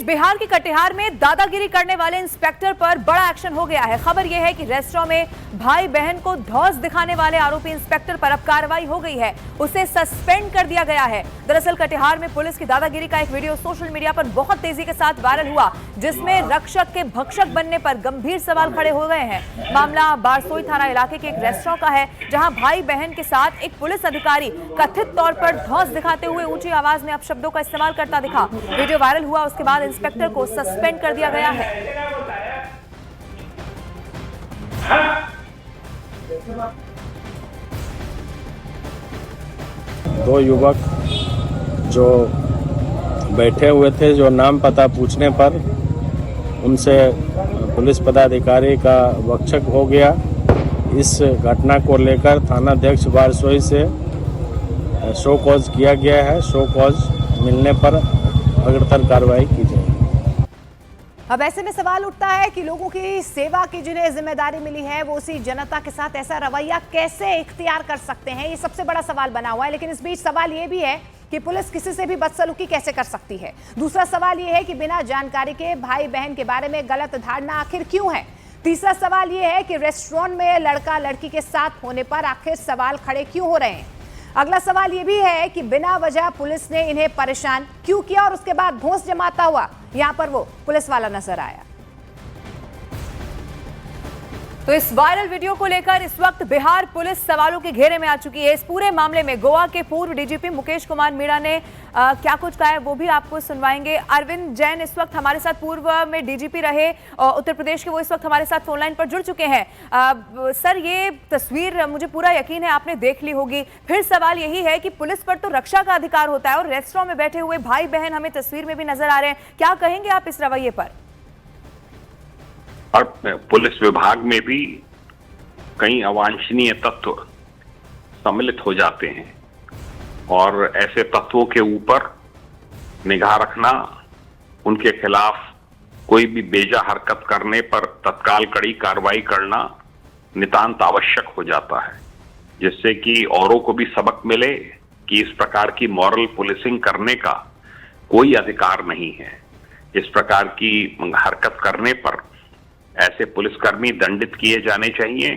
बिहार के कटिहार में दादागिरी करने वाले इंस्पेक्टर पर बड़ा एक्शन हो गया है। खबर यह है कि रेस्टोरेंट में भाई बहन को धौंस दिखाने वाले आरोपी इंस्पेक्टर पर अब कार्रवाई हो गई है, उसे सस्पेंड कर दिया गया है। दरअसल कटिहार में पुलिस की दादागिरी का एक वीडियो सोशल मीडिया पर बहुत तेजी के साथ वायरल हुआ, जिसमें रक्षक के भक्षक बनने पर गंभीर सवाल खड़े हो गए हैं। मामला बारसोई थाना इलाके के एक रेस्टोरेंट का है, जहां भाई बहन के साथ एक पुलिस अधिकारी कथित तौर पर धौंस दिखाते हुए ऊंची आवाज में अपशब्दों का इस्तेमाल करता दिखा। वीडियो वायरल हुआ, उसके बाद इंस्पेक्टर को सस्पेंड कर दिया गया है। दो युवक जो बैठे हुए थे, जो नाम पता पूछने पर उनसे पुलिस पदाधिकारी का भक्षक हो गया। इस घटना को लेकर थानाध्यक्ष बारसोई से शो कॉज किया गया है। शो कॉज मिलने पर अग्रतर कार्रवाई की जाएगी। अब ऐसे में सवाल उठता है कि लोगों की सेवा की जिन्हें जिम्मेदारी मिली है, वो उसी जनता के साथ ऐसा रवैया कैसे इख्तियार कर सकते हैं, ये सबसे बड़ा सवाल बना हुआ है। लेकिन इस बीच सवाल ये भी है कि पुलिस किसी से भी बदसलूकी कैसे कर सकती है। दूसरा सवाल ये है कि बिना जानकारी के भाई बहन के बारे में गलत धारणा आखिर क्यों है। तीसरा सवाल ये है कि रेस्टोरेंट में लड़का लड़की के साथ होने पर आखिर सवाल खड़े क्यों हो रहे हैं। अगला सवाल ये भी है कि बिना वजह पुलिस ने इन्हें परेशान क्यों किया और उसके बाद धौंस जमाता हुआ यहां पर वो पुलिस वाला नजर आया। तो इस वायरल वीडियो को लेकर इस वक्त बिहार पुलिस सवालों के घेरे में आ चुकी है। इस पूरे मामले में गोवा के पूर्व डीजीपी मुकेश कुमार मीणा ने क्या कुछ कहा है वो भी आपको सुनवाएंगे। अरविंद जैन इस वक्त हमारे साथ पूर्व में डीजीपी रहे उत्तर प्रदेश के, वो इस वक्त हमारे साथ फोनलाइन पर जुड़ चुके हैं। सर, ये तस्वीर मुझे पूरा यकीन है आपने देख ली होगी। फिर सवाल यही है कि पुलिस पर तो रक्षा का अधिकार होता है और रेस्टोरेंट में बैठे हुए भाई बहन हमें तस्वीर में भी नजर आ रहे हैं। क्या कहेंगे आप इस रवैये पर? और पुलिस विभाग में भी कई अवांछनीय तत्व सम्मिलित हो जाते हैं और ऐसे तत्वों के ऊपर निगाह रखना, उनके खिलाफ कोई भी बेजा हरकत करने पर तत्काल कड़ी कार्रवाई करना नितांत आवश्यक हो जाता है, जिससे कि औरों को भी सबक मिले कि इस प्रकार की मॉरल पुलिसिंग करने का कोई अधिकार नहीं है। इस प्रकार की हरकत करने पर ऐसे पुलिसकर्मी दंडित किए जाने चाहिए।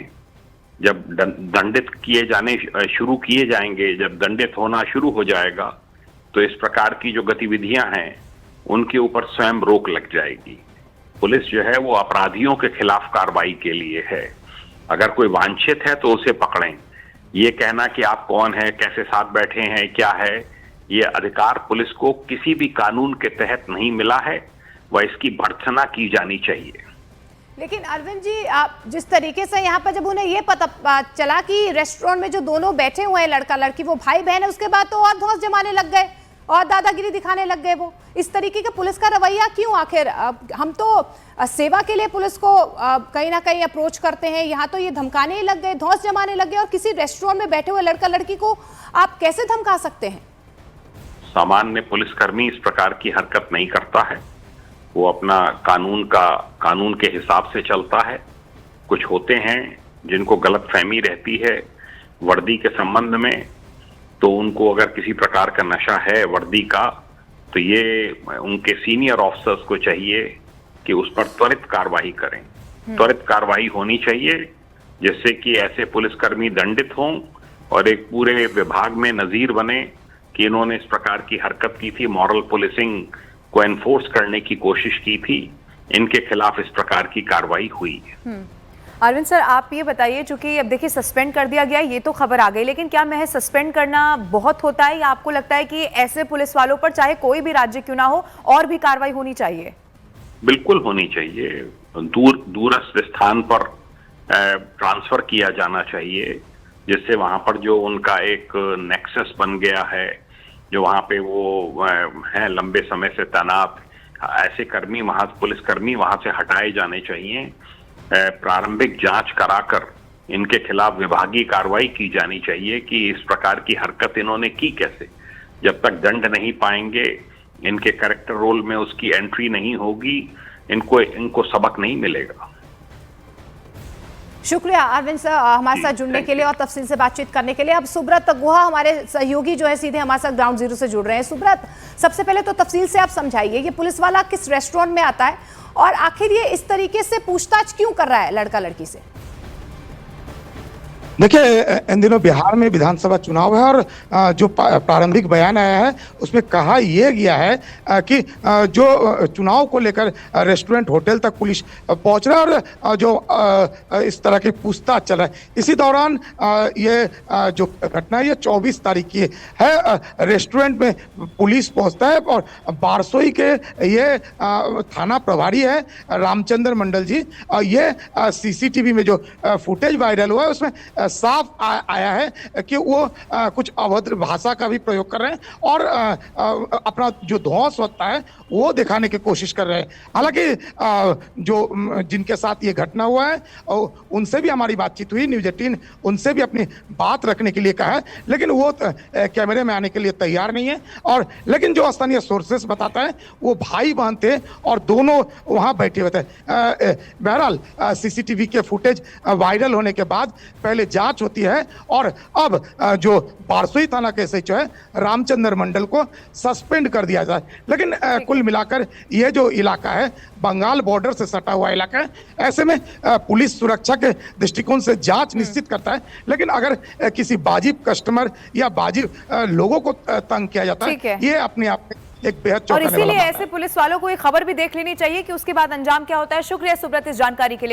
जब दंडित किए जाने शुरू किए जाएंगे, जब दंडित होना शुरू हो जाएगा, तो इस प्रकार की जो गतिविधियां हैं उनके ऊपर स्वयं रोक लग जाएगी। पुलिस जो है वो अपराधियों के खिलाफ कार्रवाई के लिए है। अगर कोई वांछित है तो उसे पकड़ें। ये कहना कि आप कौन है, कैसे साथ बैठे हैं, क्या है, ये अधिकार पुलिस को किसी भी कानून के तहत नहीं मिला है, वह इसकी भर्त्सना की जानी चाहिए। लेकिन अरविंद जी, आप जिस तरीके से यहाँ पर जब उन्हें ये पता चला कि रेस्टोरेंट में जो दोनों बैठे हुए हैं लड़का लड़की वो भाई बहन है, उसके बाद तो और धौंस जमाने लग गए और दादागिरी दिखाने लग गए। वो इस तरीके का पुलिस का रवैया क्यों? आखिर हम तो सेवा के लिए पुलिस को कहीं ना कहीं अप्रोच करते हैं, यहाँ तो ये धमकाने ही लग गए, धौंस जमाने लग गए। और किसी रेस्टोरेंट में बैठे हुए लड़का लड़की को आप कैसे धमका सकते हैं? सामान्य पुलिसकर्मी इस प्रकार की हरकत नहीं करता है। वो अपना कानून के हिसाब से चलता है। कुछ होते हैं जिनको गलतफहमी रहती है वर्दी के संबंध में, तो उनको अगर किसी प्रकार का नशा है वर्दी का, तो ये उनके सीनियर ऑफिसर्स को चाहिए कि उस पर त्वरित कार्रवाई करें। त्वरित कार्रवाई होनी चाहिए, जिससे कि ऐसे पुलिसकर्मी दंडित हों और एक पूरे विभाग में नजीर बने कि इन्होंने इस प्रकार की हरकत की थी, मॉरल पुलिसिंग को एनफोर्स करने की कोशिश की थी। इनके खिलाफ इस प्रकार की कार्रवाई हुई है। अरविंद सर, आप ये बताइए, चूंकि अब देखिए सस्पेंड कर दिया गया, ये तो खबर आ गई, लेकिन क्या महज सस्पेंड करना बहुत होता है या आपको लगता है कि ऐसे पुलिस वालों पर चाहे कोई भी राज्य क्यों ना हो और भी कार्रवाई होनी चाहिए? बिल्कुल होनी चाहिए। दूरस्थ स्थान पर ट्रांसफर किया जाना चाहिए, जिससे वहां पर जो उनका एक नेक्सस बन गया है, जो वहां पे वो हैं लंबे समय से तैनात, ऐसे कर्मी वहां पुलिसकर्मी वहां से हटाए जाने चाहिए। प्रारंभिक जांच कराकर इनके खिलाफ विभागीय कार्रवाई की जानी चाहिए कि इस प्रकार की हरकत इन्होंने की कैसे। जब तक दंड नहीं पाएंगे, इनके कैरेक्टर रोल में उसकी एंट्री नहीं होगी, इनको सबक नहीं मिलेगा। शुक्रिया अरविंद सर हमारे साथ जुड़ने के लिए और तफसील से बातचीत करने के लिए। अब सुब्रत गुहा हमारे सहयोगी जो है सीधे हमारे साथ ग्राउंड जीरो से जुड़ रहे हैं। सुब्रत, सबसे पहले तो तफसील से आप समझाइए ये पुलिस वाला किस रेस्टोरेंट में आता है और आखिर ये इस तरीके से पूछताछ क्यों कर रहा है लड़का लड़की से? देखिए, इन दिनों बिहार में विधानसभा चुनाव है और जो प्रारंभिक बयान आया है उसमें कहा यह गया है कि जो चुनाव को लेकर रेस्टोरेंट होटल तक पुलिस पहुंच रहा है और जो इस तरह की पूछताछ चल रहा है। इसी दौरान ये जो घटना है ये 24 तारीख की है। रेस्टोरेंट में पुलिस पहुंचता है और बारसोई के ये थाना प्रभारी है रामचंद्र मंडल जी। ये सीसीटीवी में जो फुटेज वायरल हुआ है उसमें साफ आया है कि वो कुछ अभद्र भाषा का भी प्रयोग कर रहे हैं और अपना जो ध्वंस होता है वो दिखाने की कोशिश कर रहे हैं। हालांकि जो जिनके साथ ये घटना हुआ है उनसे भी हमारी बातचीत हुई, न्यूज़ 18 उनसे भी अपनी बात रखने के लिए कहा है, लेकिन वो कैमरे में आने के लिए तैयार नहीं है। और लेकिन जो स्थानीय सोर्सेस बताता है वो भाई बहन थे और दोनों वहाँ बैठे हुए थे। बहरहाल सीसीटीवी के फुटेज वायरल होने के बाद पहले जांच होती है और अब जो बारसोई थाना के एसएचओ है रामचंद्र मंडल को सस्पेंड कर दिया जाए। लेकिन कुल मिलाकर ये जो इलाका है बंगाल बॉर्डर से सटा हुआ इलाका है, ऐसे में पुलिस सुरक्षा के दृष्टिकोण से जांच निश्चित करता है। लेकिन अगर किसी वाजिब कस्टमर या वाजिब लोगों को तंग किया जाता है, ये अपने आप में एक बेहद और चौंकाने वाला इसीलिए मामला है। ऐसे पुलिस वालों को ये खबर भी देख लेनी चाहिए कि उसके बाद अंजाम क्या होता है। शुक्रिया सुब्रत इस जानकारी के लिए।